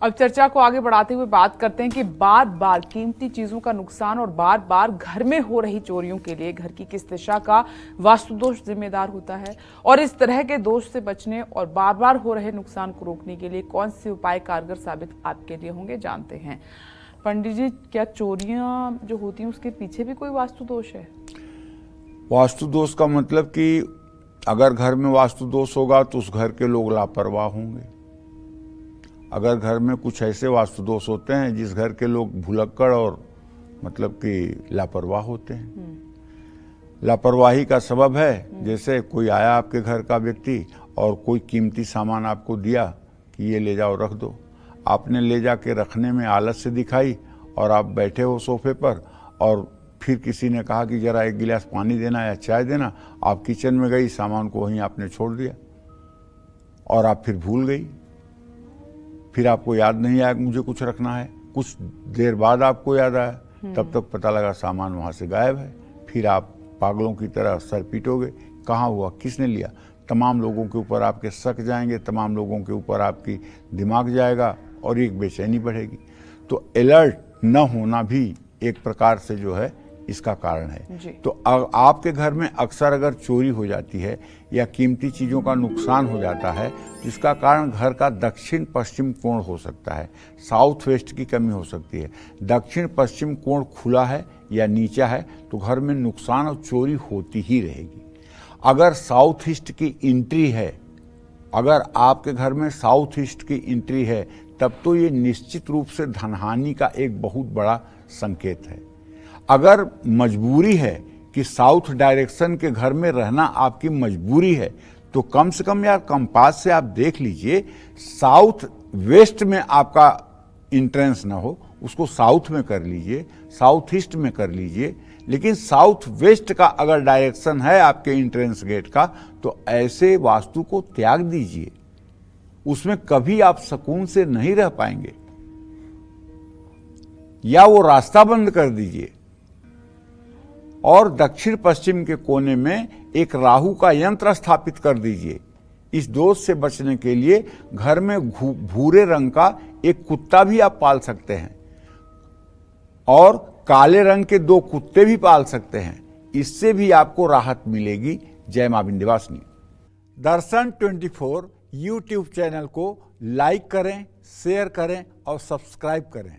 अब चर्चा को आगे बढ़ाते हुए बात करते हैं कि बार बार कीमती चीजों का नुकसान और बार बार घर में हो रही चोरियों के लिए घर की किस दिशा का वास्तु दोष जिम्मेदार होता है, और इस तरह के दोष से बचने और बार बार हो रहे नुकसान को रोकने के लिए कौन से उपाय कारगर साबित आपके लिए होंगे, जानते हैं। पंडित जी, क्या चोरियां जो होती हैं उसके पीछे भी कोई वास्तु दोष है? वास्तु दोष का मतलब कि अगर घर में वास्तु दोष होगा तो उस घर के लोग लापरवाह होंगे। अगर घर में कुछ ऐसे वास्तु दोष होते हैं जिस घर के लोग भुलक्कड़ और मतलब कि लापरवाह होते हैं। लापरवाही का सबब है, जैसे कोई आया आपके घर का व्यक्ति और कोई कीमती सामान आपको दिया कि ये ले जाओ रख दो, आपने ले जाके रखने में आलस से दिखाई और आप बैठे हो सोफे पर और फिर किसी ने कहा कि जरा एक गिलास पानी देना या चाय देना, आप किचन में गई, सामान को वहीं आपने छोड़ दिया और आप फिर भूल गई। फिर आपको याद नहीं आया कि मुझे कुछ रखना है। कुछ देर बाद आपको याद आया, तब तक पता लगा सामान वहां से गायब है। फिर आप पागलों की तरह सर पीटोगे, कहाँ हुआ, किसने लिया। तमाम लोगों के ऊपर आपके शक जाएंगे, तमाम लोगों के ऊपर आपकी दिमाग जाएगा और एक बेचैनी बढ़ेगी। तो अलर्ट न होना भी एक प्रकार से जो है इसका कारण है। तो आपके घर में अक्सर अगर चोरी हो जाती है या कीमती चीजों का नुकसान हो जाता है तो इसका कारण घर का दक्षिण पश्चिम कोण हो सकता है, साउथ वेस्ट की कमी हो सकती है। दक्षिण पश्चिम कोण खुला है या नीचा है तो घर में नुकसान और चोरी होती ही रहेगी। अगर साउथ ईस्ट की एंट्री है, अगर आपके घर में साउथ ईस्ट की एंट्री है, तब तो ये निश्चित रूप से धनहानि का एक बहुत बड़ा संकेत है। अगर मजबूरी है कि साउथ डायरेक्शन के घर में रहना आपकी मजबूरी है, तो कम से कम यार कंपास से आप देख लीजिए, साउथ वेस्ट में आपका इंट्रेंस ना हो, उसको साउथ में कर लीजिए, साउथ ईस्ट में कर लीजिए। लेकिन साउथ वेस्ट का अगर डायरेक्शन है आपके इंट्रेंस गेट का, तो ऐसे वास्तु को त्याग दीजिए। उसमें कभी आप सुकून से नहीं रह पाएंगे, या वो रास्ता बंद कर दीजिए। और दक्षिण पश्चिम के कोने में एक राहु का यंत्र स्थापित कर दीजिए। इस दोष से बचने के लिए घर में भूरे रंग का एक कुत्ता भी आप पाल सकते हैं और काले रंग के 2 कुत्ते भी पाल सकते हैं। इससे भी आपको राहत मिलेगी। जय मां विंध्यवासिनी। दर्शन 24 यूट्यूब चैनल को लाइक करें, शेयर करें और सब्सक्राइब करें।